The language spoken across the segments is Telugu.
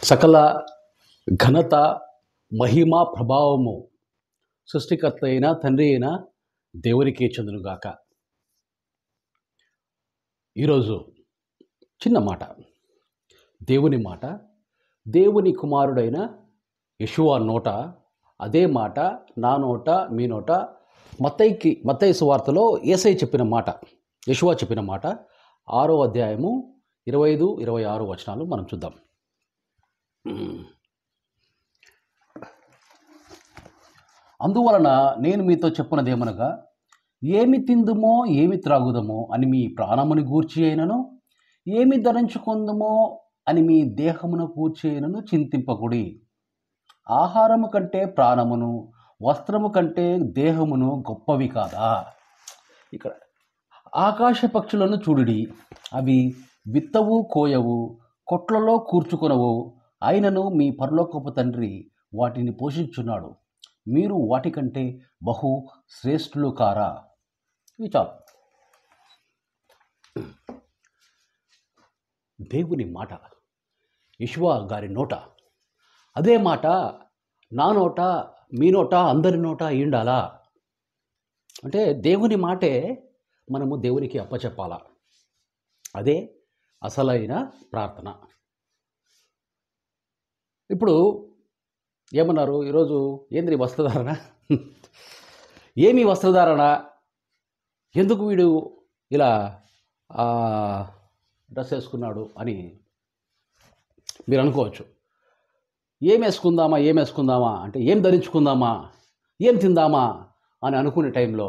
సకల ఘనత, మహిమ, ప్రభావము సృష్టికర్త అయిన తండ్రి అయిన దేవునికే చెందునుగాక. ఈరోజు చిన్న మాట, దేవుని మాట, దేవుని కుమారుడైన యెషూవ నోట అదే మాట నా నోట మీ నోట మత్తయి సువార్తలో యేసయ్య చెప్పిన మాట, యెషూవ చెప్పిన మాట 6వ అధ్యాయము 25, 26 వచనాలు మనం చూద్దాం. అందువలన నేను మీతో చెప్పునదేమనగా, ఏమి తిందుమో ఏమి త్రాగుదమో అని మీ ప్రాణముని గూర్చి అయినను, ఏమి ధరించుకుందుమో అని మీ దేహమును గూర్చి అయినను చింతింపకుడి. ఆహారము కంటే ప్రాణమును, వస్త్రము కంటే దేహమును గొప్పవి కాదా? ఇక్కడ ఆకాశ పక్షులను చూడుడి, అవి విత్తవు, కోయవు, కొట్లలో కూర్చుకొనవు, అయినను మీ పరలోకపు తండ్రి వాటిని పోషించున్నాడు. మీరు వాటికంటే బహు శ్రేష్ఠులు కారా? ఇవి చాలు. దేవుని మాట యెషూవ గారి నోట అదే మాట నా నోట మీ నోట అందరి నోట ఉండాలా? అంటే దేవుని మాటే మనము దేవునికి అప్పచెప్పాలా. అదే అసలైన ప్రార్థన. ఇప్పుడు ఏమన్నారు ఈరోజు, ఏంద్రి వస్త్రధారణ, ఏమి వస్త్రధారణ, ఎందుకు వీడు ఇలా డ్రెస్ వేసుకున్నాడు అని మీరు అనుకోవచ్చు. ఏం వేసుకుందామా అంటే ఏం ధరించుకుందామా, ఏం తిందామా అని అనుకునే టైంలో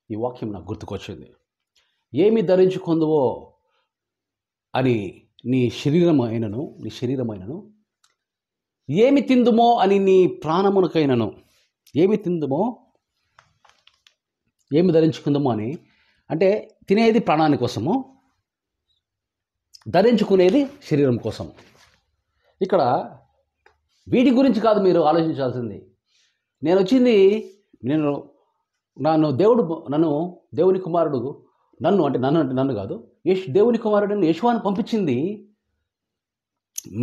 ఈ వాక్యం నాకు గుర్తుకొచ్చింది. ఏమి ధరించుకుందువో అని నీ శరీరమైనను, ఏమి తిందుమో అని నీ ప్రాణమునకైనను, ఏమి తిందుమో ఏమి ధరించుకుందామో అని అంటే తినేది ప్రాణాని కోసము, ధరించుకునేది శరీరం కోసం. ఇక్కడ వీటి గురించి కాదు మీరు ఆలోచించాల్సింది. దేవుని కుమారుడు నన్ను కాదు, దేవుని కుమారుడిని యెషూవను పంపించింది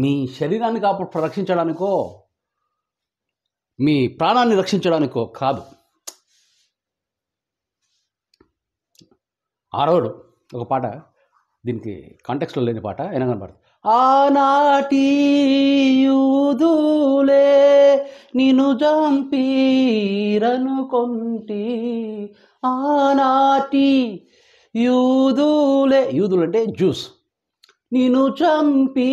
మీ శరీరాన్ని రక్షించడానికో, మీ ప్రాణాన్ని రక్షించడానికో కాదు. ఆరోడు ఒక పాట, దీనికి కాంటెక్స్ట్లో లేని పాట అయినా కనపడుతుంది. ఆనాటి యూదులే నిన్ను చంపిరనుకొంటి, ఆనాటి యూదులు అంటే జ్యూస్, నిన్ను చంపిరనుకొంటి,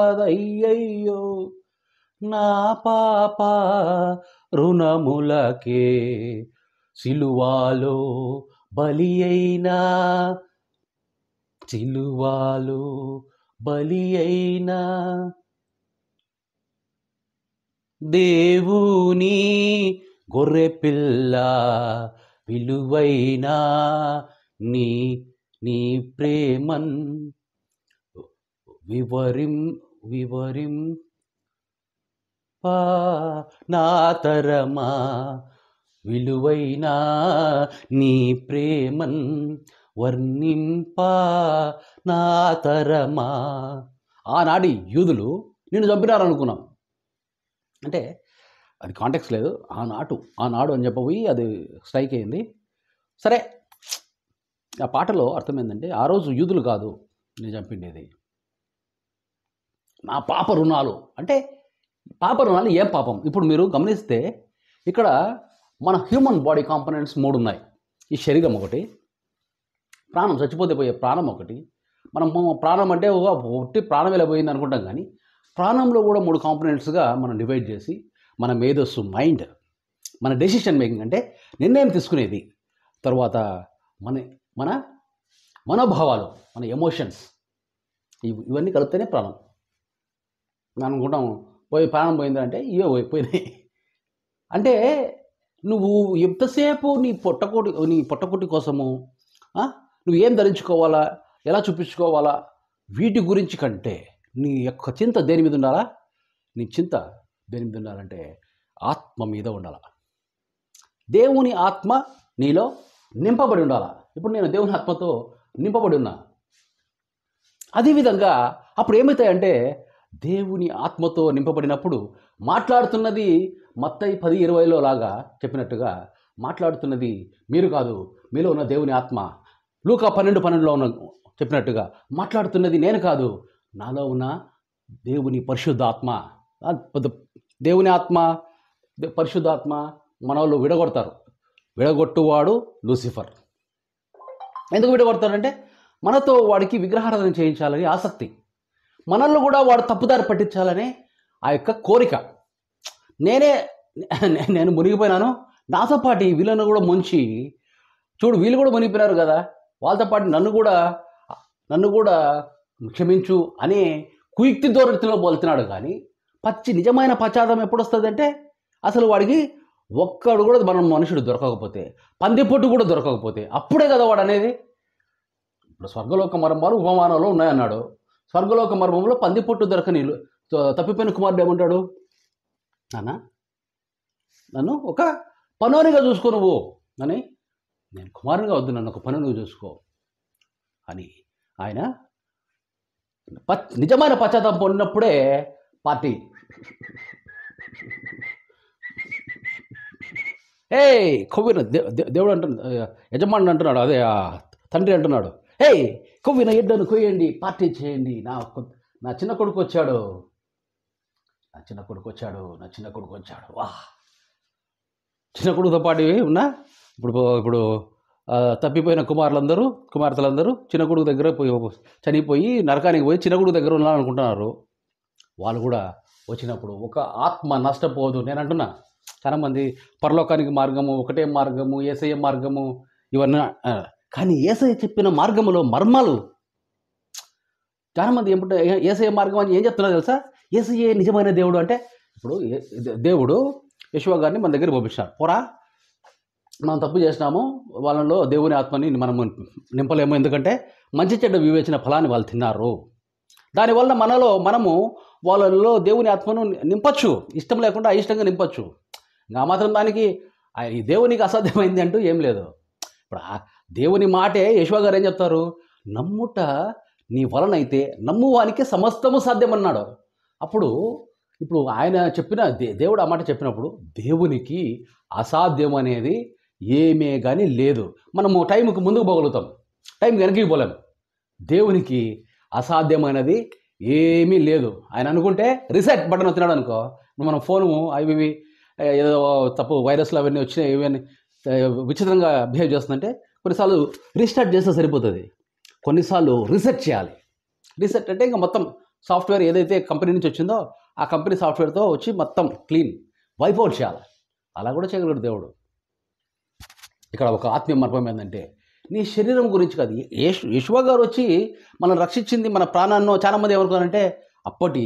కాదయ్యయ్యో నా పాప రుణములకే సిలువాలో బలి అయినా దేవుని గొర్రె పిల్ల విలువైనా నీ ప్రేమన్ వివరింపా నా తరమా, విలువైనా నీ ప్రేమన్ వర్ణింపా నా తరమా. ఆనాడి యూదులు నిన్ను చంపినారనుకున్నాం అంటే అది కాంటెక్స్ట్ లేదు. ఆనాడు అని చెప్పబోయి అది స్ట్రైక్ అయింది. సరే, ఆ పాటలో అర్థం ఏంటంటే ఆ రోజు యూదులు కాదు నేను చంపిండేది, నా పాప రుణాలు. అంటే పాప రుణాలు ఏం పాపం? ఇప్పుడు మీరు గమనిస్తే ఇక్కడ మన హ్యూమన్ బాడీ కాంపోనెంట్స్ 3 ఉన్నాయి. ఈ శరీరం ఒకటి, ప్రాణం చచ్చిపోతే పోయే ప్రాణం ఒకటి. మనం ప్రాణం అంటే ఒట్టి ప్రాణం ఎలా పోయింది అనుకుంటాం, కానీ ప్రాణంలో కూడా 3 కాంపోనెంట్స్గా మనం డివైడ్ చేసి మన మేధస్సు, మైండ్, మన డెసిషన్ మేకింగ్ అంటే నిర్ణయం తీసుకునేది, తర్వాత మన మనోభావాలు, మన ఎమోషన్స్, ఇవన్నీ కలిపితేనే ప్రాణం. మనం అనుకుంటాం ప్రాణం పోయిందంటే ఇవే పోయినాయి. అంటే నువ్వు ఎంతసేపు నీ పొట్టకుటి కోసము నువ్వు ఏం ధరించుకోవాలా, ఎలా చూపించుకోవాలా, వీటి గురించి కంటే నీ యొక్క చింత దేని మీద ఉండాలా? నీ చింత దేని మీద ఉండాలంటే ఆత్మ మీద ఉండాలా. దేవుని ఆత్మ నీలో నింపబడి ఉండాలా. ఇప్పుడు నేను దేవుని ఆత్మతో నింపబడి ఉన్నా, అదేవిధంగా అప్పుడు ఏమవుతాయంటే దేవుని ఆత్మతో నింపబడినప్పుడు మాట్లాడుతున్నది మత్తయి 10:20లో లాగా చెప్పినట్టుగా మాట్లాడుతున్నది మీరు కాదు, మీలో ఉన్న దేవుని ఆత్మ. లూకా 12:12లో ఉన్న చెప్పినట్టుగా మాట్లాడుతున్నది నేను కాదు, నాలో ఉన్న దేవుని పరిశుద్ధాత్మ. దేవుని ఆత్మ, పరిశుద్ధాత్మ మన వాళ్ళు విడగొడతారు. విడగొట్టువాడు లూసిఫర్. ఎందుకు విడగొడతాడంటే మనతో వాడికి విగ్రహారాధన చేయించాలని ఆసక్తి, మనల్ని కూడా వాడు తప్పుదారి పట్టించాలనే ఆ యొక్క కోరిక. నేను మునిగిపోయినాను, నాతో పాటు వీళ్ళను కూడా ముంచి చూడు, వీళ్ళు కూడా మునిగిపోయినారు కదా, వాళ్ళతో పాటు నన్ను కూడా క్షమించు అనే కుయుక్తి ధోరణిలో పోలుతున్నాడు. కానీ నిజమైన పశ్చాత్తాపం ఎప్పుడు వస్తుందంటే అసలు వాడికి ఒక్కడు కూడా మన మనుషుడు దొరకకపోతే, పందిపొట్టు కూడా దొరకకపోతే అప్పుడే కదా వాడు అనేది. ఇప్పుడు స్వర్గలోక మర్మాలు ఉపమానంలో ఉన్నాయన్నాడు. స్వర్గలోక మర్మంలో పందిపొట్టు దొరకని తప్పిపోయిన కుమారుడు ఏమంటాడు, నన్ను ఒక పనోనిగా చూసుకో నువ్వు అని. నేను కుమారునిగా వద్దు, నన్ను ఒక పనునిగా చూసుకో అని ఆయన నిజమైన పశ్చాత్తాపం పొందినప్పుడే పార్టీ కొవ్విన దేవుడు అంటున్నాడు, యజమానుడు అంటున్నాడు, అదే తండ్రి అంటున్నాడు, కొవ్విన ఎడ్డను కొయ్యండి, పార్టీ చేయండి, నా చిన్న కొడుకు వచ్చాడు, నా చిన్న కొడుకు వచ్చాడు. వా, చిన్న కొడుకుతో పాటు ఉన్నా ఇప్పుడు తప్పిపోయిన కుమార్తెలందరూ చిన్న కొడుకు దగ్గర చనిపోయి నరకానికి పోయి చిన్న కొడుకు దగ్గర ఉన్నారనుకుంటున్నారు. వాళ్ళు కూడా వచ్చినప్పుడు ఒక ఆత్మ నష్టపోదు. నేను అంటున్నా, చాలామంది పరలోకానికి మార్గము ఒకటే మార్గము, యేసయ్య మార్గము ఇవన్నీ. కానీ యేసయ్య చెప్పిన మార్గములో మర్మాలు చాలామంది ఏమంటే యేసయ్య మార్గం అని ఏం చెప్తున్నారు తెలుసా? యేసయ్యే నిజమైన దేవుడు అంటే, ఇప్పుడు దేవుడు యెషూవ గారిని మన దగ్గర పంపించారు, పోరా మనం తప్పు చేసినాము, వాళ్ళలో దేవుని ఆత్మని మనము నింపలేము, ఎందుకంటే మంచి చెడ్డ వివేచన ఫలాన్ని వాళ్ళు తిన్నారు. దానివల్ల మనము వాళ్ళలో దేవుని ఆత్మను నింపచ్చు, ఇష్టం లేకుండా అయిష్టంగా నింపచ్చు. ఇంకా మాత్రం దానికి ఈ దేవునికి అసాధ్యమైంది అంటూ ఏం లేదు. ఇప్పుడు దేవుని మాటే యెషూవ గారు ఏం చెప్తారు, నమ్ముట నీ వలనైతే నమ్మువానికి సమస్తము సాధ్యమన్నాడు. ఇప్పుడు ఆయన చెప్పిన దేవుడు ఆ మాట చెప్పినప్పుడు దేవునికి అసాధ్యం అనేది ఏమే కానీ లేదు. మనము టైంకి ముందుకు పోగలుగుతాం, టైంకి వెనక్కి పోలేం. దేవునికి అసాధ్యమైనది ఏమీ లేదు. ఆయన అనుకుంటే రీసెట్ బటన్ వచ్చినాడు అనుకో, మనం ఫోను అవి ఏదో తప్పు వైరస్లు అవన్నీ వచ్చినాయి, ఇవన్నీ విచిత్రంగా బిహేవ్ చేస్తుందంటే కొన్నిసార్లు రీస్టార్ట్ చేస్తే సరిపోతుంది, కొన్నిసార్లు రీసెట్ చేయాలి. రీసెట్ అంటే ఇంకా మొత్తం సాఫ్ట్వేర్ ఏదైతే కంపెనీ నుంచి వచ్చిందో ఆ కంపెనీ సాఫ్ట్వేర్తో వచ్చి మొత్తం క్లీన్ వైపౌట్ చేయాలి. అలా కూడా చేయగలడు దేవుడు. ఇక్కడ ఒక ఆత్మీయ మర్మం ఏంటంటే నీ శరీరం గురించి కాదు. యెషూవ గారు వచ్చి మనం రక్షించింది మన ప్రాణాన్నో. చాలామంది ఏమనుకోవాలంటే అప్పటి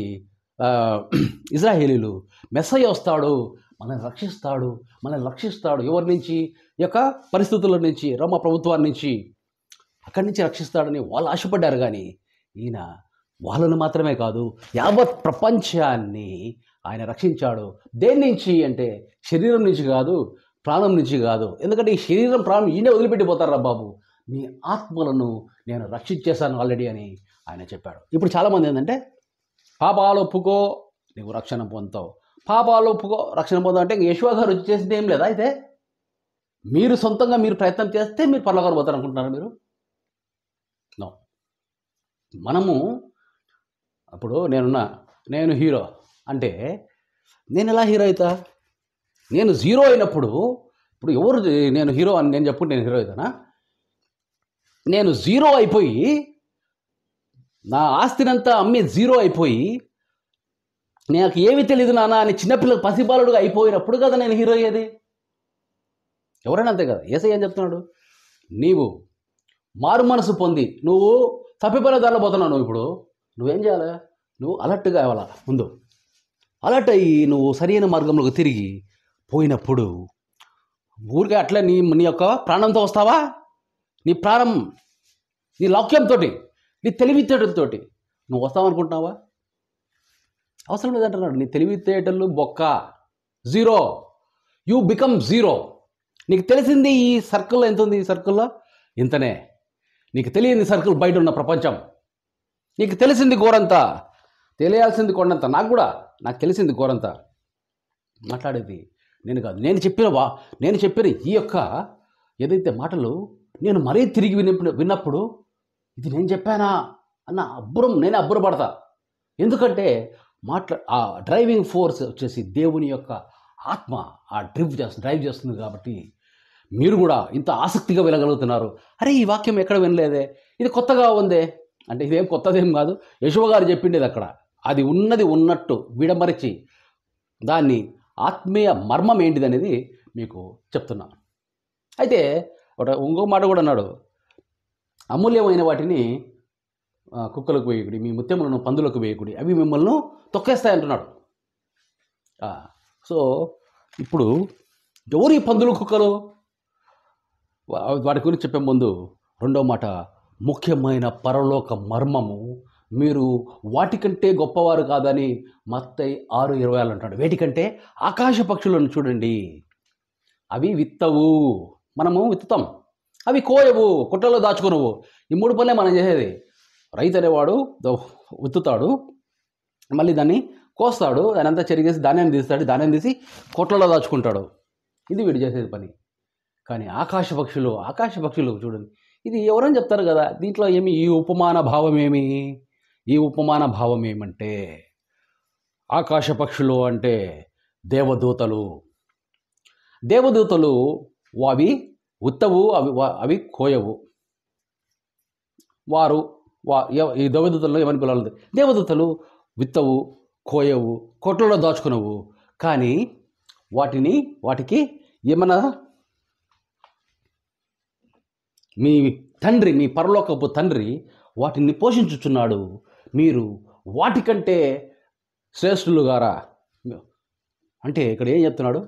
ఇజ్రాయేలీలు మెస్సయ్య వస్తాడు, మనల్ని రక్షిస్తాడు. ఎవరి నుంచి? ఈ యొక్క పరిస్థితుల నుంచి, రోమ ప్రభుత్వాన్ని నుంచి, అక్కడి నుంచి రక్షిస్తాడని వాళ్ళు ఆశపడ్డారు. కానీ ఈయన వాళ్ళను మాత్రమే కాదు, యావత్ ప్రపంచాన్ని ఆయన రక్షించాడు. దేని నుంచి అంటే శరీరం నుంచి కాదు, ప్రాణం నుంచి కాదు. ఎందుకంటే ఈ శరీరం ప్రాణం ఈయనే వదిలిపెట్టిపోతారా బాబు, మీ ఆత్మలను నేను రక్షించేశాను ఆల్రెడీ అని ఆయన చెప్పాడు. ఇప్పుడు చాలామంది ఏంటంటే పాపాలు ఒప్పుకో నీవు రక్షణ పొందుతావు, పాపాలు ఒప్పుకో రక్షణ పొందావు అంటే యెషూవ గారు వచ్చి చేసింది ఏం లేదా? అయితే మీరు సొంతంగా మీరు ప్రయత్నం చేస్తే మీరు పరలోకానికి పోతారు అనుకుంటున్నారా మీరు? నో. మనము అప్పుడు నేను హీరో అంటే నేను ఎలా హీరో అవుతా? నేను జీరో అయినప్పుడు, ఇప్పుడు ఎవరు నేను హీరో అని నేను చెప్పుకుంటే నేను హీరో అవుతానా? నేను జీరో అయిపోయి నా ఆస్తినంతా అమ్మి జీరో అయిపోయి నాకు ఏమీ తెలియదు నాన్న అని చిన్నపిల్లలు పసిబాలుడుగా అయిపోయినప్పుడు కదా నేను హీరో అయ్యేది. ఎవరైనా అంతే కదా. యేసయ్య ఏం చెప్తున్నాడు, నీవు మారు మనసు పొంది నువ్వు తప్పిపోయిన దారిలో పోతున్నావు. ఇప్పుడు నువ్వేం చేయాలి? నువ్వు అలర్ట్గా అవ్వాలా. ముందు అలర్ట్ అయ్యి నువ్వు సరైన మార్గంలోకి తిరిగి పోయినప్పుడు ఊరికే అట్లా నీ యొక్క ప్రాణంతో వస్తావా? నీ ప్రాణం, నీ లౌక్యంతో, నీ తెలివితేటలతో నువ్వు వస్తావనుకుంటున్నావా? అవసరం లేదంటున్నాడు. నీ తెలివితేటలు బొక్క, జీరో. You become zero. నీకు తెలిసింది ఈ సర్కిల్లో ఎంత ఉంది? ఈ సర్కిల్లో ఇంతనే. నీకు తెలియని సర్కిల్ బయట ఉన్న ప్రపంచం నీకు తెలిసింది గోరంతా, తెలియాల్సింది కొండంత. నాకు తెలిసింది గోరంతా. మాట్లాడేది నేను కాదు. నేను చెప్పిన ఈ యొక్క ఏదైతే మాటలు నేను మరీ తిరిగి విన్నప్పుడు ఇది నేను చెప్పానా అన్న నేనే అబ్బురపడతా. ఎందుకంటే ఆ డ్రైవింగ్ ఫోర్స్ వచ్చేసి దేవుని యొక్క ఆత్మ డ్రైవ్ చేస్తుంది కాబట్టి మీరు కూడా ఇంత ఆసక్తిగా వినగలుగుతున్నారు. అరే, ఈ వాక్యం ఎక్కడ వినలేదే, ఇది కొత్తగా ఉందే అంటే ఇదేం కొత్తదేం కాదు. యెషూవ గారు చెప్పిండేది అక్కడ. అది ఉన్నది ఉన్నట్టు విడమరిచి దాన్ని ఆత్మీయ మర్మం ఏంటిదనేది మీకు చెప్తున్నా. అయితే ఇంకో మాట కూడా అన్నాడు, అమూల్యమైన వాటిని కుక్కలకు వేయకుడి, మీ ముత్యములను పందులకు వేయకుడి, అవి మిమ్మల్ని తొక్కేస్తాయంటున్నాడు. సో ఇప్పుడు ఎవరు ఈ పందులు కుక్కలు? వాటి గురించి చెప్పే ముందు రెండో మాట, ముఖ్యమైన పరలోక మర్మము, మీరు వాటికంటే గొప్పవారు కాదని మత్తయి 6:20 అంటాడు. వేటికంటే? ఆకాశ పక్షులను చూడండి, అవి విత్తవు, మనము విత్తుతాం, అవి కోయవు, కుట్రలో దాచుకునవు. ఈ 3 పనులే మనం చేసేది. రైతు అనేవాడు విత్తుతాడు, మళ్ళీ దాన్ని కోస్తాడు, దాని అంతా చెరిగేసి ధాన్యాన్ని తీస్తాడు, ధాన్యాన్ని తీసి కొట్లలో దాచుకుంటాడు. ఇది వీడు చేసేది పని. కానీ ఆకాశ పక్షులు చూడండి, ఇది ఎవరని చెప్తారు కదా. దీంట్లో ఏమి ఈ ఉపమాన భావం ఏమంటే, ఆకాశ పక్షులు అంటే దేవదూతలు. అవి ఉత్తవు, అవి కోయవు. ఈ దేవదూతల్లో ఏమని పిల్లలు? దేవదూతలు విత్తవు, కోయవు, కొట్లలో దాచుకునవు. కానీ వాటికి ఏమన్నా మీ పరలోకపు తండ్రి వాటిని పోషించుచున్నాడు. మీరు వాటికంటే శ్రేష్ఠులు గారా? అంటే ఇక్కడ ఏం చెప్తున్నాడు?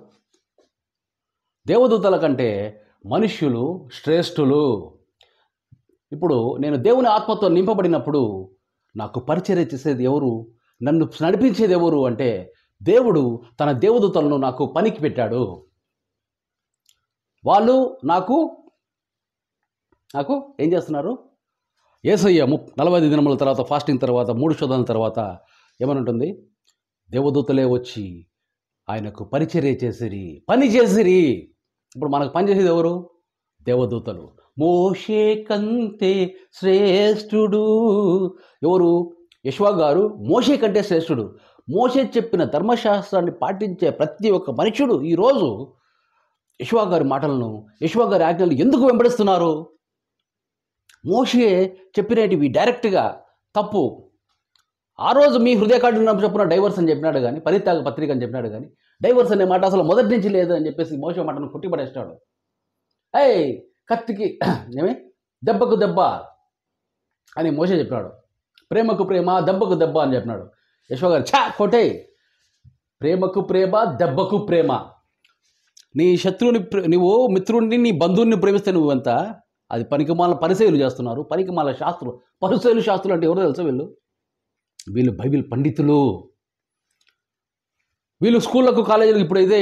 దేవదూతల కంటే మనుష్యులు శ్రేష్ఠులు. ఇప్పుడు నేను దేవుని ఆత్మతో నింపబడినప్పుడు నాకు పరిచర్య చేసేది ఎవరు, నన్ను నడిపించేది ఎవరు అంటే దేవుడు తన దేవదూతలను నాకు పనికి పెట్టాడు. వాళ్ళు నాకు ఏం చేస్తున్నారు? యేసయ్య 45 దినముల తర్వాత, ఫాస్టింగ్ తర్వాత, 3 శోధనల తర్వాత ఏమనుంటుంది? దేవదూతలే వచ్చి ఆయనకు పరిచర్య పని చేసిరి. ఇప్పుడు మనకు పని చేసేది ఎవరు? దేవదూతలు. మోషే కంటే శ్రేష్ఠుడు ఎవరు? యెషూవ గారు మోషే కంటే శ్రేష్ఠుడు. మోషే చెప్పిన ధర్మశాస్త్రాన్ని పాటించే ప్రతి ఒక్క మనుషుడు ఈరోజు యెషూవ గారి మాటలను, యెషూవ గారి ఆజ్ఞలను ఎందుకు వెంబడిస్తున్నారు? మోషే చెప్పినవి డైరెక్ట్గా తప్పు. ఆ రోజు మీ హృదయకాఠిన్యం చొప్పున డైవర్స్ అని చెప్పినాడు కానీ, పరిత్యాగ పత్రిక అని చెప్పినాడు కానీ, డైవర్స్ అనే మాట అసలు మొదటి నుంచి లేదు అని చెప్పేసి మోషే మాటను కొట్టిపడేస్తాడు. కత్తికి దెబ్బకు దెబ్బ అని మోషే చెప్పినాడు. ప్రేమకు ప్రేమ, దెబ్బకు దెబ్బ అని చెప్పినాడు. యెషూవ గారు కొట్టే, ప్రేమకు ప్రేమ, దెబ్బకు ప్రేమ. నీ నువ్వు మిత్రుడిని, నీ బంధువుని ప్రేమిస్తే నువ్వంతా అది పనికిమాల పరిచయలు చేస్తున్నారు. పనికిమాల శాస్త్రులు అంటే ఎవరో తెలుసా? వీళ్ళు బైబిల్ పండితులు. వీళ్ళు స్కూళ్ళకు, కాలేజీలకు ఇప్పుడు ఇదే